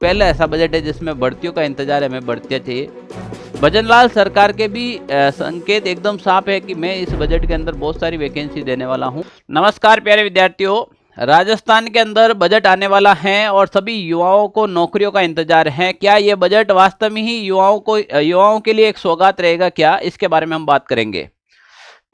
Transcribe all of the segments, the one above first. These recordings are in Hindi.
पहला ऐसा बजट है जिसमें भर्तियों का इंतजार है, हमें भर्तियां चाहिए। भजनलाल सरकार के भी संकेत एकदम साफ है कि मैं इस बजट के अंदर बहुत सारी वैकेंसी देने वाला हूं। नमस्कार प्यारे विद्यार्थियों, राजस्थान के अंदर बजट आने वाला है और सभी युवाओं को नौकरियों का इंतजार है। क्या यह बजट वास्तव में ही युवाओं के लिए एक सौगात रहेगा क्या? इसके बारे में हम बात करेंगे।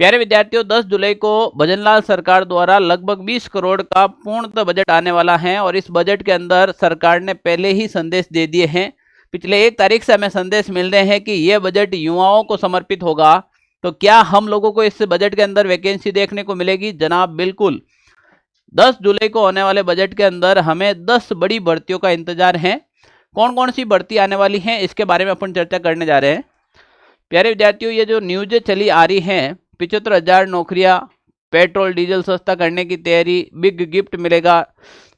प्यारे विद्यार्थियों, 10 जुलाई को भजनलाल सरकार द्वारा लगभग 20 करोड़ का पूर्णतः बजट आने वाला है और इस बजट के अंदर सरकार ने पहले ही संदेश दे दिए हैं। पिछले 1 तारीख से हमें संदेश मिल रहे हैं कि यह बजट युवाओं को समर्पित होगा। तो क्या हम लोगों को इस बजट के अंदर वैकेंसी देखने को मिलेगी? जनाब बिल्कुल। 10 जुलाई को होने वाले बजट के अंदर हमें 10 बड़ी भर्तियों का इंतजार है। कौन कौन सी भर्ती आने वाली हैं इसके बारे में अपन चर्चा करने जा रहे हैं। प्यारे विद्यार्थियों, ये जो न्यूज़ चली आ रही हैं, 75,000 नौकरियां, पेट्रोल डीजल सस्ता करने की तैयारी, बिग गिफ्ट मिलेगा,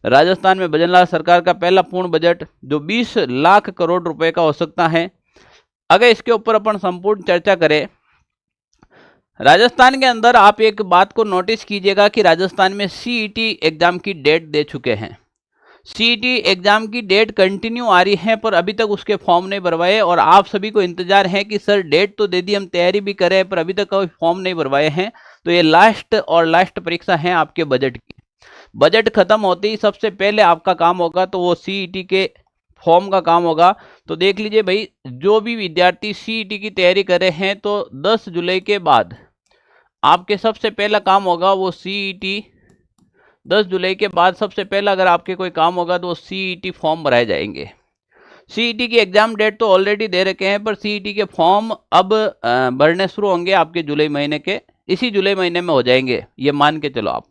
राजस्थान में भजनलाल सरकार का पहला पूर्ण बजट जो 20 लाख करोड़ रुपए का हो सकता है। अगर इसके ऊपर अपन संपूर्ण चर्चा करें, राजस्थान के अंदर आप एक बात को नोटिस कीजिएगा कि राजस्थान में सीईटी एग्जाम की डेट दे चुके हैं। सीईटी एग्जाम की डेट कंटिन्यू आ रही है पर अभी तक उसके फॉर्म नहीं भरवाए और आप सभी को इंतजार है कि सर डेट तो दे दी, हम तैयारी भी करें पर अभी तक कोई फॉर्म नहीं भरवाए हैं। तो ये लास्ट परीक्षा है आपके बजट की। बजट खत्म होते ही सबसे पहले आपका काम होगा तो वो सीईटी के फॉर्म का काम होगा। तो देख लीजिए भाई, जो भी विद्यार्थी सीईटी की तैयारी कर रहे हैं तो 10 जुलाई के बाद आपके सबसे पहला काम होगा वो सीईटी। 10 जुलाई के बाद सबसे पहला अगर आपके कोई काम होगा तो सीईटी फॉर्म भराए जाएंगे। सीईटी की एग्जाम डेट तो ऑलरेडी दे रखे हैं पर सीईटी के फॉर्म अब भरने शुरू होंगे आपके जुलाई महीने के, इसी जुलाई महीने में हो जाएंगे, ये मान के चलो आप।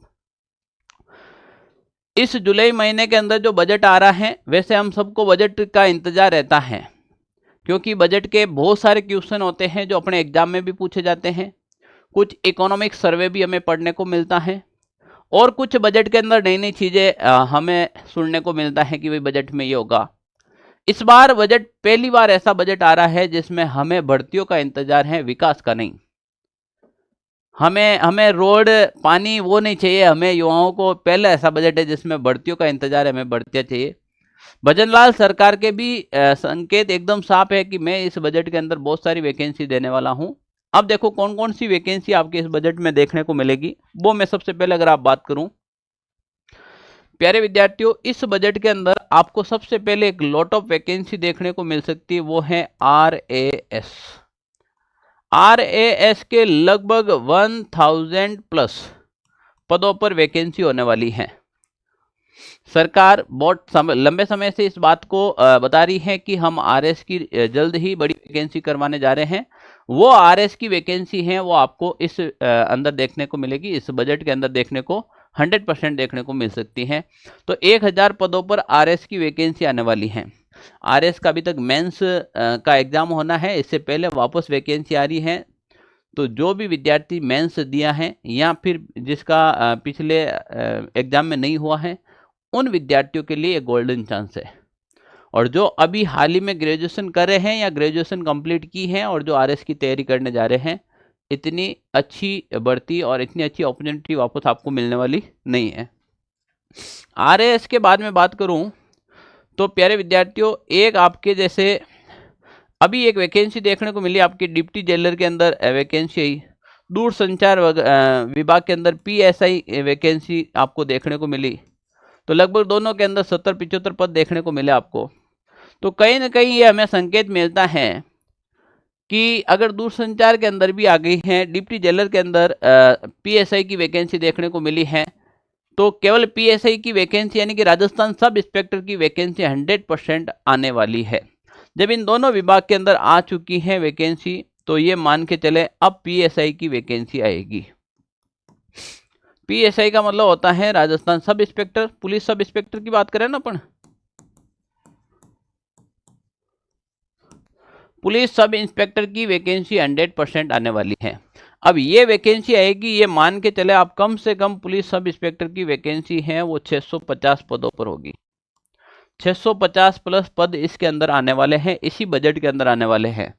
इस जुलाई महीने के अंदर जो बजट आ रहा है, वैसे हम सबको बजट का इंतजार रहता है क्योंकि बजट के बहुत सारे क्वेश्चन होते हैं जो अपने एग्जाम में भी पूछे जाते हैं। कुछ इकोनॉमिक सर्वे भी हमें पढ़ने को मिलता है और कुछ बजट के अंदर नई नई चीज़ें हमें सुनने को मिलता है कि भाई बजट में ये होगा। इस बार बजट पहली बार ऐसा बजट आ रहा है जिसमें हमें भर्तियों का इंतजार है, विकास का नहीं। हमें रोड पानी वो नहीं चाहिए, हमें युवाओं को पहला ऐसा बजट है जिसमें भर्तियों का इंतजार है, हमें भर्तियां चाहिए। भजनलाल सरकार के भी संकेत एकदम साफ है कि मैं इस बजट के अंदर बहुत सारी वैकेंसी देने वाला हूं। अब देखो कौन कौन सी वैकेंसी आपके इस बजट में देखने को मिलेगी, वो मैं सबसे पहले अगर आप बात करूं। प्यारे विद्यार्थियों, इस बजट के अंदर आपको सबसे पहले एक लॉट ऑफ वैकेंसी देखने को मिल सकती है, वो है आरएएस। आरएएस के लगभग 1000 प्लस पदों पर वैकेंसी होने वाली है। सरकार बहुत लंबे समय से इस बात को बता रही है कि हम आरएस की जल्द ही बड़ी वैकेंसी करवाने जा रहे हैं। वो आरएस की वैकेंसी है वो आपको इस अंदर देखने को मिलेगी, इस बजट के अंदर देखने को 100% देखने को मिल सकती है। तो 1000 पदों पर आरएस की वैकेंसी आने वाली है। आरएस का अभी तक मेंस का एग्जाम होना है, इससे पहले वापस वैकेंसी आ रही है। तो जो भी विद्यार्थी मेंस दिया है या फिर जिसका पिछले एग्जाम में नहीं हुआ है, उन विद्यार्थियों के लिए एक गोल्डन चांस है। और जो अभी हाल ही में ग्रेजुएशन कर रहे हैं या ग्रेजुएशन कंप्लीट की है और जो आरएस की तैयारी करने जा रहे हैं, इतनी अच्छी भर्ती और इतनी अच्छी अपॉर्चुनिटी वापस आपको मिलने वाली नहीं है। आरएएस के बाद में बात करूं तो प्यारे विद्यार्थियों, एक आपके जैसे अभी एक वैकेंसी देखने को मिली आपके डिप्टी जेलर के अंदर वैकेंसी आई। दूरसंचार विभाग के अंदर पीएसआई वैकेंसी आपको देखने को मिली। तो लगभग दोनों के अंदर 70-75 पद देखने को मिले आपको। तो कहीं ना कहीं ये हमें संकेत मिलता है कि अगर दूरसंचार के अंदर भी आ गई है, डिप्टी जेलर के अंदर पीएसआई की वैकेंसी देखने को मिली है, तो केवल पीएसआई की वैकेंसी यानी कि राजस्थान सब इंस्पेक्टर की वैकेंसी 100% आने वाली है। जब इन दोनों विभाग के अंदर आ चुकी है वैकेंसी तो ये मान के चले अब पीएसआई की वैकेंसी आएगी। पीएसआई का मतलब होता है Rajasthan sub inspector, police sub inspector की बात करें ना अपन, पुलिस सब इंस्पेक्टर की वैकेंसी 100% आने वाली है। अब ये वैकेंसी आएगी, ये मान के चले आप कम से कम पुलिस सब इंस्पेक्टर की वैकेंसी है वो 650 पदों पर होगी। 650 प्लस पद इसके अंदर आने वाले हैं, इसी बजट के अंदर आने वाले हैं।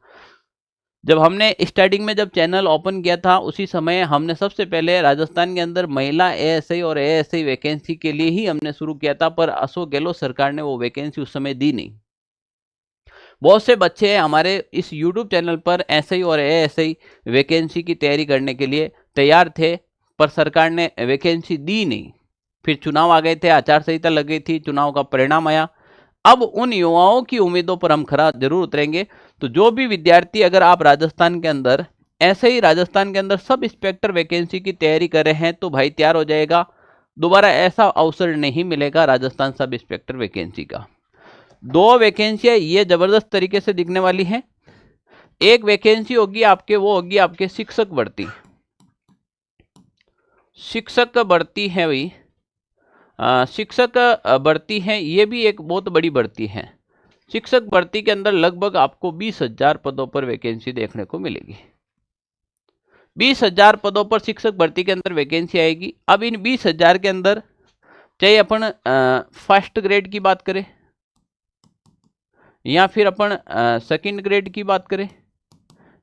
जब हमने स्टार्टिंग में जब चैनल ओपन किया था उसी समय हमने सबसे पहले राजस्थान के अंदर महिला एएसआई और एएसआई वैकेंसी के लिए ही हमने शुरू किया था, पर अशोक गहलोत सरकार ने वो वैकेंसी उस समय दी नहीं। बहुत से बच्चे हमारे इस YouTube चैनल पर एसआई और एएसआई वैकेंसी की तैयारी करने के लिए तैयार थे, पर सरकार ने वैकेंसी दी नहीं। फिर चुनाव आ गए थे, आचार संहिता लग गई थी, चुनाव का परिणाम आया। अब उन युवाओं की उम्मीदों पर हम खरा जरूर उतरेंगे। तो जो भी विद्यार्थी, अगर आप राजस्थान के अंदर ऐसे ही राजस्थान के अंदर सब इंस्पेक्टर वैकेंसी की तैयारी कर रहे हैं तो भाई तैयार हो जाएगा, दोबारा ऐसा अवसर नहीं मिलेगा राजस्थान सब इंस्पेक्टर वैकेंसी का। 2 वैकेंसियां ये जबरदस्त तरीके से दिखने वाली हैं। एक वैकेंसी होगी आपके, वो होगी आपके शिक्षक भर्ती। शिक्षक भर्ती है भाई, शिक्षक भर्ती है, ये भी एक बहुत बड़ी भर्ती है। शिक्षक भर्ती के अंदर लगभग आपको 20,000 पदों पर वैकेंसी देखने को मिलेगी। 20,000 पदों पर शिक्षक भर्ती के अंदर वैकेंसी आएगी। अब इन 20,000 के अंदर चाहे अपन फर्स्ट ग्रेड की बात करें या फिर अपन सेकंड ग्रेड की बात करें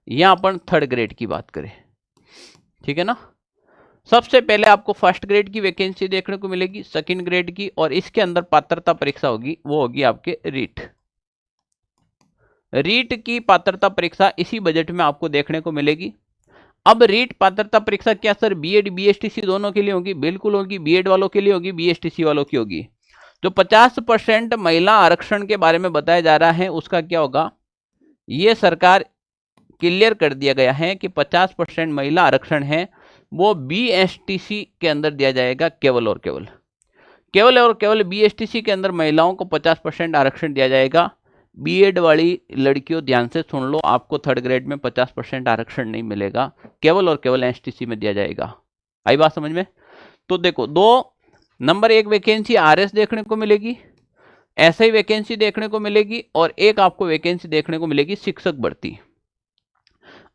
या अपन थर्ड ग्रेड की बात करें, ठीक है ना। सबसे पहले आपको फर्स्ट ग्रेड की वैकेंसी देखने को मिलेगी, सेकंड ग्रेड की, और इसके अंदर पात्रता परीक्षा होगी, वो होगी आपके रीट। रीट की पात्रता परीक्षा इसी बजट में आपको देखने को मिलेगी। अब रीट पात्रता परीक्षा क्या सर बीएड बीएसटीसी दोनों के लिए होगी? बिल्कुल होगी, बीएड वालों के लिए होगी, बीएसटीसी वालों की होगी। जो 50% महिला आरक्षण के बारे में बताया जा रहा है उसका क्या होगा? ये सरकार क्लियर कर दिया गया है कि 50% महिला आरक्षण है वो बीएसटीसी के अंदर दिया जाएगा, केवल और केवल बीएसटीसी के अंदर महिलाओं को 50% आरक्षण दिया जाएगा। बीएड वाली लड़कियों ध्यान से सुन लो, आपको थर्ड ग्रेड में 50% आरक्षण नहीं मिलेगा, केवल और केवल एसटीसी में दिया जाएगा। आई बात समझ में? तो देखो, 2 नंबर 1 वैकेंसी आरएस देखने को मिलेगी, एसआई वैकेंसी देखने को मिलेगी, और एक आपको वैकेंसी देखने को मिलेगी शिक्षक भर्ती।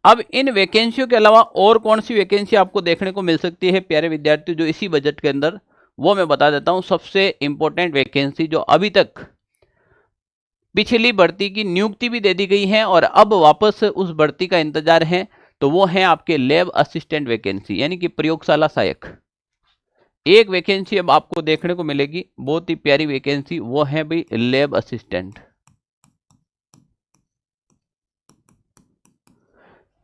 अब इन वैकेंसियों के अलावा और कौन सी वैकेंसी आपको देखने को मिल सकती है प्यारे विद्यार्थी, जो इसी बजट के अंदर, वो मैं बता देता हूं। सबसे इंपॉर्टेंट वैकेंसी जो अभी तक पिछली भर्ती की नियुक्ति भी दे दी गई है और अब वापस उस भर्ती का इंतजार है, तो वो है आपके लैब असिस्टेंट वैकेंसी, यानी कि प्रयोगशाला सहायक। एक वैकेंसी अब आपको देखने को मिलेगी, बहुत ही प्यारी वैकेंसी, वो है भाई लैब असिस्टेंट।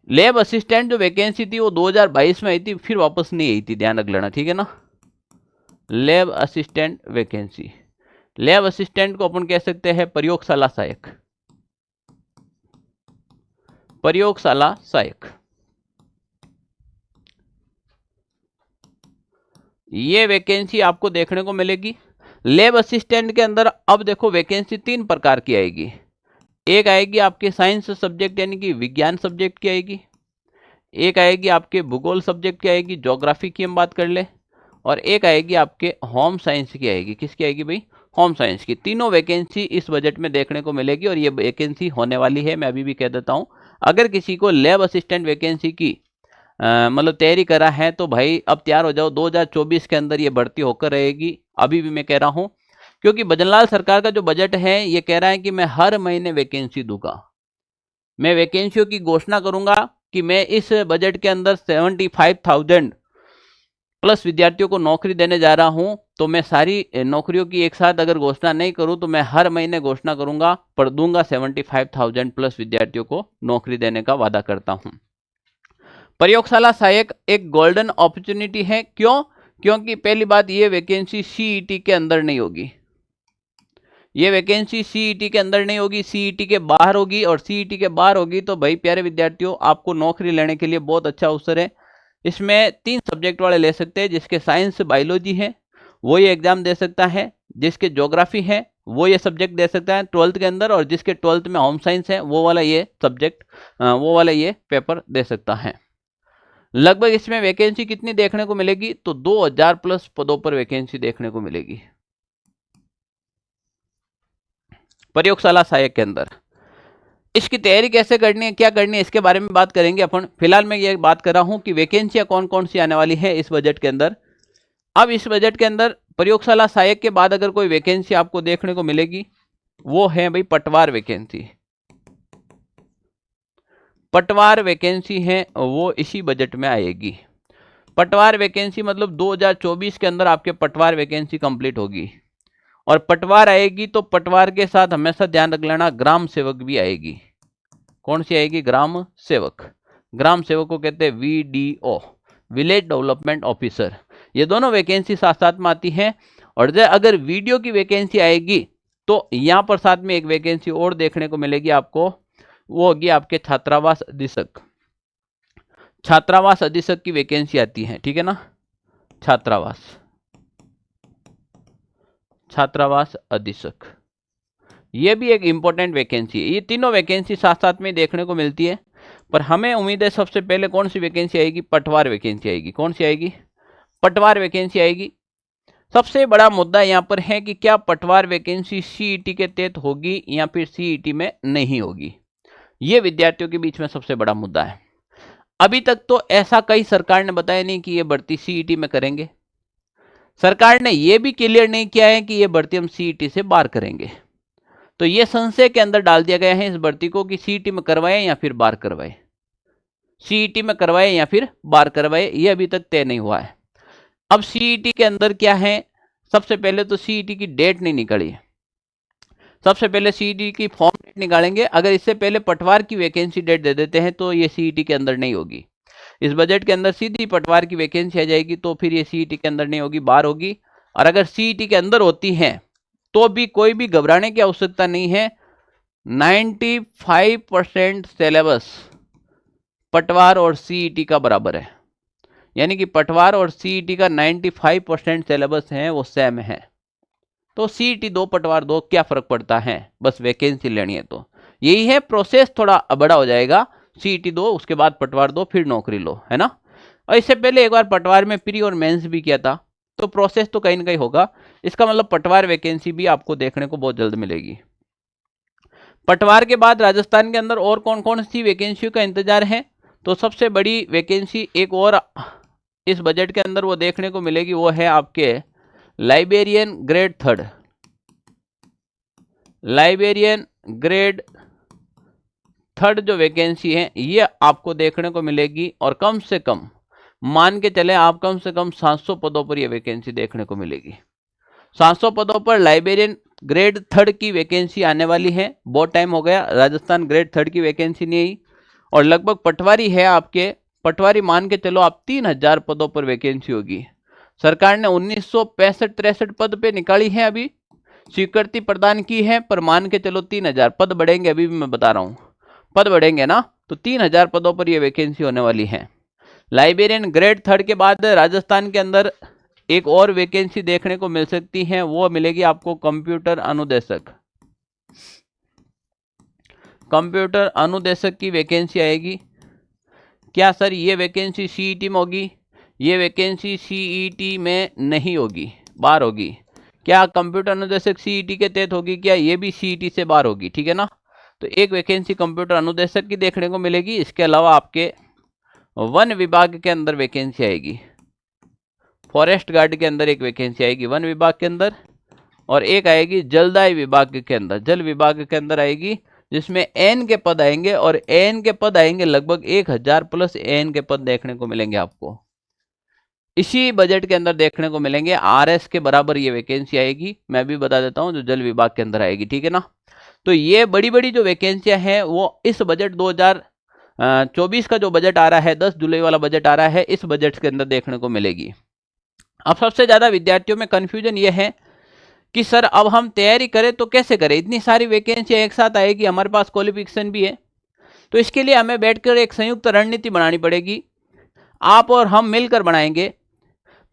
लैब असिस्टेंट जो वैकेंसी थी वो 2022 में आई थी, फिर वापस नहीं आई थी, ध्यान रख लेना, ठीक है ना। Lab assistant vacancy, lab assistant को अपन कह सकते हैं प्रयोगशाला सहायक, प्रयोगशाला सहायक। ये वैकेंसी आपको देखने को मिलेगी। लैब असिस्टेंट के अंदर अब देखो वैकेंसी 3 प्रकार की आएगी। एक आएगी आपके साइंस सब्जेक्ट यानी कि विज्ञान सब्जेक्ट की आएगी, एक आएगी आपके भूगोल सब्जेक्ट की आएगी, ज्योग्राफी की हम बात कर ले, और एक आएगी आपके होम साइंस की आएगी। किसकी आएगी भाई? होम साइंस की। तीनों वैकेंसी इस बजट में देखने को मिलेगी और ये वैकेंसी होने वाली है। मैं अभी भी कह देता हूँ, अगर किसी को लैब असिस्टेंट वैकेंसी की मतलब तैयारी करा है तो भाई अब तैयार हो जाओ, 2024 के अंदर ये भर्ती होकर रहेगी। अभी भी मैं कह रहा हूँ, क्योंकि भजनलाल सरकार का जो बजट है ये कह रहा है कि मैं हर महीने वैकेंसी दूंगा, मैं वैकेंसियों की घोषणा करूंगा कि मैं इस बजट के अंदर 75,000 प्लस विद्यार्थियों को नौकरी देने जा रहा हूं। तो मैं सारी नौकरियों की एक साथ अगर घोषणा नहीं करूं तो मैं हर महीने घोषणा करूंगा, पर दूंगा 75,000 प्लस विद्यार्थियों को नौकरी देने का वादा करता हूं। प्रयोगशाला सहायक एक गोल्डन अपॉर्चुनिटी है। क्यों? क्योंकि पहली बात, ये वैकेंसी सीईटी के अंदर नहीं होगी, ये वैकेंसी सीईटी के अंदर नहीं होगी, सीईटी के बाहर होगी, और सीईटी के बाहर होगी तो भाई प्यारे विद्यार्थियों आपको नौकरी लेने के लिए बहुत अच्छा अवसर है। इसमें 3 सब्जेक्ट वाले ले सकते हैं, जिसके साइंस बायोलॉजी है वो ये एग्जाम दे सकता है, जिसके ज्योग्राफी है वो ये सब्जेक्ट दे सकता है 12th के अंदर, और जिसके 12th में होम साइंस है वो वाला ये सब्जेक्ट वो वाला ये पेपर दे सकता है। लगभग इसमें वैकेंसी कितनी देखने को मिलेगी? तो 2000 प्लस पदों पर वैकेंसी देखने को मिलेगी प्रयोगशाला सहायक के अंदर। इसकी तैयारी कैसे करनी है, क्या करनी है, इसके बारे में बात करेंगे अपन। फिलहाल मैं ये बात कर रहा हूं कि वैकेंसियां कौन कौन सी आने वाली है इस बजट के अंदर। अब इस बजट के अंदर प्रयोगशाला सहायक के बाद अगर कोई वैकेंसी आपको देखने को मिलेगी वो है भाई पटवार वैकेंसी। पटवार वैकेंसी है वो इसी बजट में आएगी। पटवार वैकेंसी मतलब 2024 के अंदर आपके पटवार वैकेंसी कंप्लीट होगी। और पटवार आएगी तो पटवार के साथ हमेशा ध्यान रख लेना ग्राम सेवक भी आएगी। कौन सी आएगी? ग्राम सेवक। ग्राम सेवक को कहते हैं VDO, विलेज डेवलपमेंट ऑफिसर। ये दोनों वैकेंसी साथ साथ में आती हैं। और अगर VDO की वैकेंसी आएगी तो यहाँ पर साथ में एक वैकेंसी और देखने को मिलेगी आपको, वो होगी आपके छात्रावास अधीक्षक। छात्रावास अधीक्षक की वैकेंसी आती है, ठीक है ना। छात्रावास अधीक्षक, ये भी एक इंपॉर्टेंट वैकेंसी है। ये तीनों वैकेंसी साथ साथ में देखने को मिलती है। पर हमें उम्मीद है सबसे पहले कौन सी वैकेंसी आएगी? पटवार वैकेंसी आएगी। कौन सी आएगी? पटवार वैकेंसी आएगी। सबसे बड़ा मुद्दा यहाँ पर है कि क्या पटवार वैकेंसी CET के तहत होगी या फिर CET में नहीं होगी। ये विद्यार्थियों के बीच में सबसे बड़ा मुद्दा है। अभी तक तो ऐसा कई सरकार ने बताया नहीं कि ये भर्ती CET में करेंगे। सरकार ने यह भी क्लियर नहीं किया है कि ये भर्ती हम CET से बाहर करेंगे। तो ये संशय के अंदर डाल दिया गया है इस भर्ती को कि CET में करवाएं या फिर बाहर करवाएं, CET में करवाएं या फिर बाहर करवाएं, ये अभी तक तय नहीं हुआ है। अब CET के अंदर क्या है, सबसे पहले तो CET की डेट नहीं निकली है। सबसे पहले CET की फॉर्म डेट निकालेंगे। अगर इससे पहले पटवार की वैकेंसी डेट दे देते हैं तो ये CET के अंदर नहीं होगी। इस बजट के अंदर सीधी पटवार की वैकेंसी आ जाएगी तो फिर ये CET के अंदर नहीं होगी, बाहर होगी। और अगर CET के अंदर होती है तो भी कोई भी घबराने की आवश्यकता नहीं है। 95% सिलेबस पटवार और CET का बराबर है। यानी कि पटवार और CET का 95% सिलेबस है वो सेम है। तो CET 2 पटवार 2 क्या फर्क पड़ता है, बस वैकेंसी लेनी है तो यही है। प्रोसेस थोड़ा बड़ा हो जाएगा, CET 2 उसके बाद पटवार 2 फिर नौकरी लो, है ना। और इससे पहले एक बार पटवार में प्री और मेंस भी किया था, तो प्रोसेस तो कहीं ना कहीं होगा। इसका मतलब पटवार वैकेंसी भी आपको देखने को बहुत जल्द मिलेगी। पटवार के बाद राजस्थान के अंदर और कौन कौन सी वैकेंसियों का इंतजार है, तो सबसे बड़ी वैकेंसी एक और इस बजट के अंदर वो देखने को मिलेगी, वो है आपके लाइब्रेरियन ग्रेड 3। लाइब्रेरियन ग्रेड 3 जो वैकेंसी है ये आपको देखने को मिलेगी। और कम से कम मान के चले आप कम से कम 700 पदों पर यह वैकेंसी देखने को मिलेगी। 700 पदों पर लाइब्रेरियन ग्रेड 3 की वैकेंसी आने वाली है। बहुत टाइम हो गया राजस्थान ग्रेड 3 की वैकेंसी नहीं आई। और लगभग पटवारी है आपके, पटवारी मान के चलो आप 3000 पदों पर वैकेंसी होगी। सरकार ने 1965-63 पद पे निकाली है, अभी स्वीकृति प्रदान की है, पर मान के चलो 3000 पद बढ़ेंगे। अभी भी मैं बता रहा हूँ पद बढ़ेंगे ना, तो 3000 पदों पर यह वैकेंसी होने वाली है। लाइब्रेरियन ग्रेड 3 के बाद राजस्थान के अंदर एक और वैकेंसी देखने को मिल सकती है, वो मिलेगी आपको कंप्यूटर अनुदेशक। कंप्यूटर अनुदेशक की वैकेंसी आएगी। क्या सर ये वैकेंसी CET में होगी? ये वैकेंसी CET में नहीं होगी, बाहर होगी। क्या कंप्यूटर अनुदेशक CET के तहत होगी? क्या ये भी CET से बाहर होगी? ठीक है ना। तो एक वैकेंसी कंप्यूटर अनुदेशक की देखने को मिलेगी। इसके अलावा आपके वन विभाग के अंदर वैकेंसी आएगी। फॉरेस्ट गार्ड के अंदर एक वैकेंसी आएगी वन विभाग के अंदर, और एक आएगी जलदाय विभाग के अंदर, जल विभाग के अंदर आएगी, जिसमें AN के पद आएंगे। और AN के पद आएंगे लगभग 1000 प्लस AN के पद देखने को मिलेंगे आपको। इसी बजट के अंदर देखने को मिलेंगे। RS के बराबर ये वैकेंसी आएगी। मैं भी बता देता हूँ जो जल विभाग के अंदर आएगी, ठीक है ना। तो ये बड़ी बड़ी जो वैकेंसियां हैं वो इस बजट 2024 का जो बजट आ रहा है, 10 जुलाई वाला बजट आ रहा है, इस बजट के अंदर देखने को मिलेगी। अब सबसे ज्यादा विद्यार्थियों में कंफ्यूजन ये है कि सर अब हम तैयारी करें तो कैसे करें, इतनी सारी वैकेंसियां एक साथ आएगी, हमारे पास क्वालिफिकेशन भी है। तो इसके लिए हमें बैठकर एक संयुक्त रणनीति बनानी पड़ेगी। आप और हम मिलकर बनाएंगे।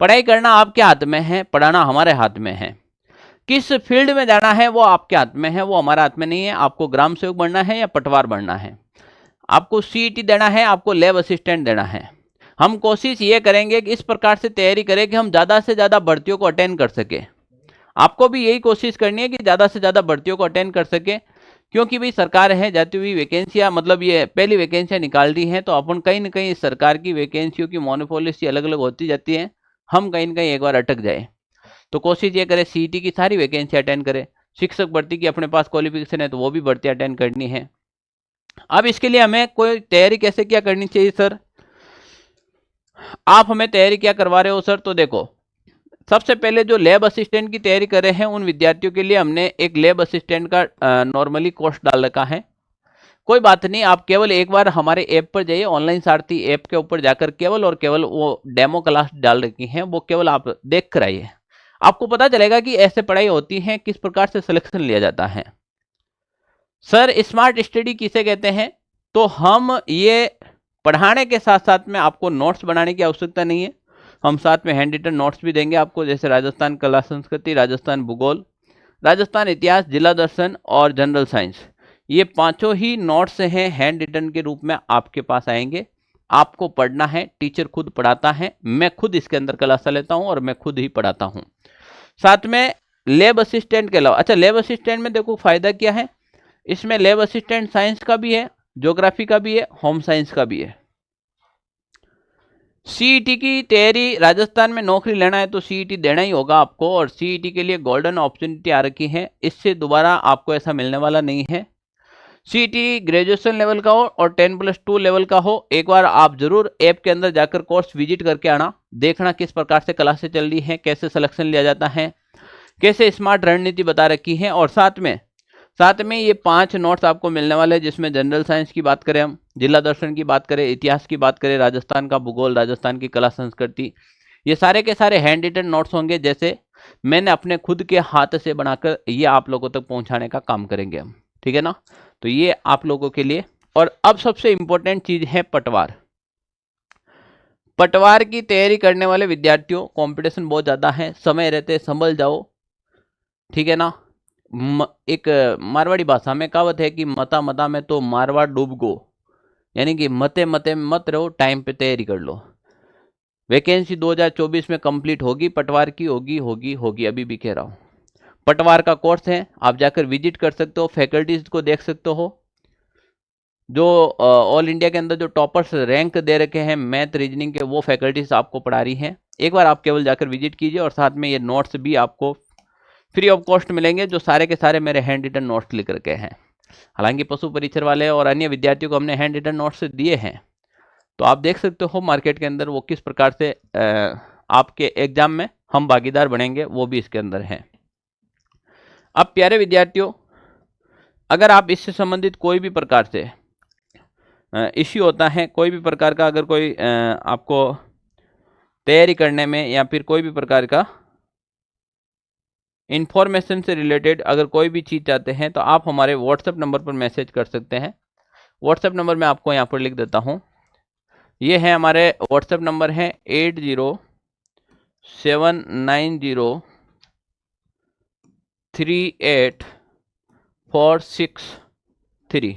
पढ़ाई करना आपके हाथ में है, पढ़ाना हमारे हाथ में है। किस फील्ड में जाना है वो आपके हाथ में है, वो हमारे हाथ में नहीं है। आपको ग्राम सेवक बनना है या पटवार बनना है, आपको CET देना है, आपको लैब असिस्टेंट देना है। हम कोशिश ये करेंगे कि इस प्रकार से तैयारी करें कि हम ज़्यादा से ज़्यादा भर्तियों को अटेंड कर सके। आपको भी यही कोशिश करनी है कि ज़्यादा से ज़्यादा भर्तियों को अटेंड कर सके, क्योंकि भाई सरकार है जाती हुई वैकेंसियाँ, मतलब ये पहली वैकेंसियाँ निकाल दी हैं, तो अपन कहीं ना कहीं सरकार की वैकेंसियों की मोनोपोलिसी अलग अलग होती जाती है, हम कहीं ना कहीं एक बार अटक जाए। तो कोशिश ये करें CET की सारी वैकेंसी अटेंड करें। शिक्षक भर्ती की अपने पास क्वालिफिकेशन है तो वो भी भर्ती अटेंड करनी है। अब इसके लिए हमें कोई तैयारी कैसे क्या करनी चाहिए सर? आप हमें तैयारी क्या करवा रहे हो सर? तो देखो, सबसे पहले जो लैब असिस्टेंट की तैयारी कर रहे हैं उन विद्यार्थियों के लिए हमने एक लैब असिस्टेंट का नॉर्मली कोर्स डाल रखा है। कोई बात नहीं, आप केवल एक बार हमारे ऐप पर जाइए, ऑनलाइन सारथी ऐप के ऊपर जाकर केवल और केवल वो डेमो क्लास डाल रखी हैं, वो केवल आप देख कर आइए। आपको पता चलेगा कि ऐसे पढ़ाई होती है, किस प्रकार से सिलेक्शन लिया जाता है। सर स्मार्ट स्टडी किसे कहते हैं? तो हम ये पढ़ाने के साथ साथ में आपको नोट्स बनाने की आवश्यकता नहीं है, हम साथ में हैंड रिटन नोट्स भी देंगे आपको, जैसे राजस्थान कला संस्कृति, राजस्थान भूगोल, राजस्थान इतिहास, जिला दर्शन और जनरल साइंस। ये पांचों ही नोट्स हैं, हैंड रिटन के रूप में आपके पास आएंगे। आपको पढ़ना है, टीचर खुद पढ़ाता है, मैं खुद इसके अंदर क्लास लेता हूं और मैं खुद ही पढ़ाता हूं। साथ में लैब असिस्टेंट के अलावा, अच्छा लैब असिस्टेंट में देखो फायदा क्या है, इसमें लैब असिस्टेंट साइंस का भी है, ज्योग्राफी का भी है, होम साइंस का भी है। सीईटी की तैयारी, राजस्थान में नौकरी लेना है तो सीईटी देना ही होगा आपको, और सीईटी के लिए गोल्डन अपॉर्चुनिटी आ रखी है, इससे दोबारा आपको ऐसा मिलने वाला नहीं है। सीईटी ग्रेजुएशन लेवल का हो और 10+2 लेवल का हो, एक बार आप जरूर ऐप के अंदर जाकर कोर्स विजिट करके आना, देखना किस प्रकार से क्लासेस चल रही हैं, कैसे सिलेक्शन लिया जाता है, कैसे स्मार्ट रणनीति बता रखी है। और साथ में ये 5 नोट्स आपको मिलने वाले हैं, जिसमें जनरल साइंस की बात करें, हम जिला दर्शन की बात करें, इतिहास की बात करें, राजस्थान का भूगोल, राजस्थान की कला संस्कृति, ये सारे के सारे हैंड रिटन नोट्स होंगे, जैसे मैंने अपने खुद के हाथ से बनाकर ये आप लोगों तक पहुंचाने का काम करेंगे हम, ठीक है ना। तो ये आप लोगों के लिए। और अब सबसे इंपॉर्टेंट चीज है पटवार। पटवार की तैयारी करने वाले विद्यार्थियों, कंपटीशन बहुत ज्यादा है, समय रहते संभल जाओ, ठीक है ना। एक मारवाड़ी भाषा में कहावत है कि मता मता में तो मारवाड़ डूब गो, यानी कि मते मते में मत रहो, टाइम पे तैयारी कर लो। वैकेंसी 2024 में कंप्लीट होगी, पटवार की होगी, अभी भी कह रहा हूँ। पटवार का कोर्स है, आप जाकर विजिट कर सकते हो, फैकल्टीज को देख सकते हो, जो ऑल इंडिया के अंदर जो टॉपर्स रैंक दे रखे हैं मैथ रीजनिंग के, वो फैकल्टीज आपको पढ़ा रही हैं। एक बार आप केवल जाकर विजिट कीजिए, और साथ में ये नोट्स भी आपको फ्री ऑफ कॉस्ट मिलेंगे, जो सारे के सारे मेरे हैंड रिटन नोट्स लिख रखे हैं। हालांकि पशु परीक्षर वाले और अन्य विद्यार्थियों को हमने हैंड रिटन नोट्स दिए हैं, तो आप देख सकते हो मार्केट के अंदर वो किस प्रकार से आपके एग्जाम में हम भागीदार बनेंगे, वो भी इसके अंदर है। अब प्यारे विद्यार्थियों, अगर आप इससे संबंधित कोई भी प्रकार से इश्यू होता है, कोई भी प्रकार का अगर कोई आपको तैयारी करने में या फिर कोई भी प्रकार का इंफॉर्मेशन से रिलेटेड अगर कोई भी चीज़ चाहते हैं, तो आप हमारे व्हाट्सएप नंबर पर मैसेज कर सकते हैं। व्हाट्सएप नंबर मैं आपको यहाँ पर लिख देता हूँ, ये है हमारे व्हाट्सएप नंबर है 8079038463।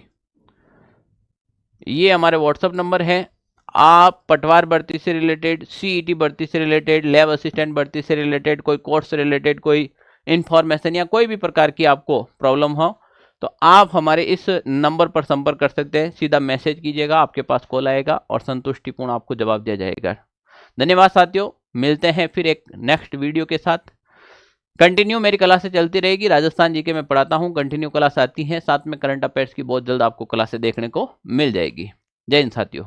ये हमारे व्हाट्सएप नंबर है। आप पटवार भर्ती से रिलेटेड, सीईटी भर्ती से रिलेटेड, लैब असिस्टेंट भर्ती से रिलेटेड, कोई कोर्स से रिलेटेड कोई इन्फॉर्मेशन या कोई भी प्रकार की आपको प्रॉब्लम हो, तो आप हमारे इस नंबर पर संपर्क कर सकते हैं। सीधा मैसेज कीजिएगा, आपके पास कॉल आएगा और संतुष्टिपूर्ण आपको जवाब दिया जाएगा। धन्यवाद साथियों, मिलते हैं फिर एक नेक्स्ट वीडियो के साथ। कंटिन्यू मेरी क्लासें चलती रहेगी, राजस्थान जीके में पढ़ाता हूँ, कंटिन्यू क्लास आती है, साथ में करंट अफेयर्स की बहुत जल्द आपको क्लासें देखने को मिल जाएगी। जय हिंद साथियों।